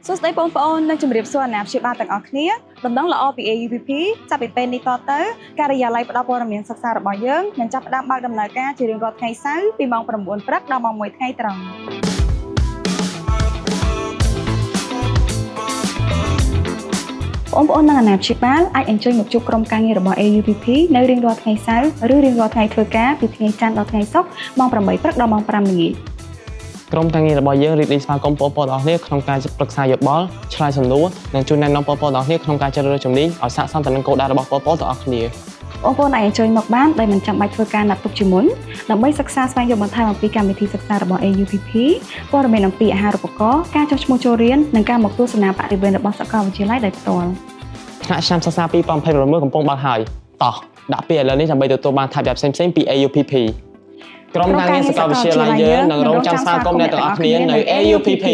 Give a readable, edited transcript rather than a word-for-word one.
សួស្តីបងប្អូននិងជំរាបសួរអាណាព្យាបាលទាំងអស់គ្នាដំណឹងល្អពី AUPP ចាប់ពីពេលនេះតទៅការិយាល័យផ្ដល់ព័ត៌មានសិក្សារបស់យើងនឹងចាប់ផ្ដើមបើកដំណើរការជារៀងរាល់ថ្ងៃសៅរ៍ពីម៉ោង 9 ព្រឹកដល់ម៉ោង 1 ថ្ងៃត្រង់បងប្អូននិងអាណាព្យាបាលអាចអញ្ជើញមកជួបក្រុមការងាររបស់ AUPP នៅរៀងរាល់ថ្ងៃសៅរ៍ឬរៀងរាល់ថ្ងៃធ្វើការពីថ្ងៃច័ន្ទដល់ថ្ងៃសុក្រម៉ោង 8 ព្រឹកដល់ម៉ោង 5 ល្ងាចក្រុមការងាររបស់យើងរីករាយស្វាគមន៍បងប្អូនទាំងអស់គ្នាក្នុងការប្រឹក្សាយោបល់ឆ្លើយសំណួរនិងជួយណែនាំបងប្អូនទាំងអស់គ្នាក្នុងការជ្រើសរើសជំនាញឲ្យស័ក្តិសមទៅនឹងគោលដៅរបស់បងប្អូនទាំងអស់គ្នាបងប្អូនអាចអញ្ជើញមកបានដោយមិនចាំបាច់ធ្វើការណាត់ទុកជាមុនដើម្បីសិក្សាស្វែងយល់បន្ថែមអំពីកម្មវិធីសិក្សារបស់ AUPP ព័ត៌មានអំពីអាហារូបករណ៍ការចុះឈ្មោះចូលរៀននិងការមកទស្សនាបរិវេណរបស់សាកលវិទ្យាល័យដោយផ្ទាល់ថ្នាក់ឆ្នាំសិក្សា2026កំពុងបើកហើយតោះដាក់ពេលឥឡូវនេះដើម្បីទទួលបានថវិកាផ្សេងៗពី AUPP ក្រុមការងារសាកលវិទ្យាល័យយើងនឹងរងចាំស្វាគមន៍អ្នកទាំងអស់គ្នានៅ AUPP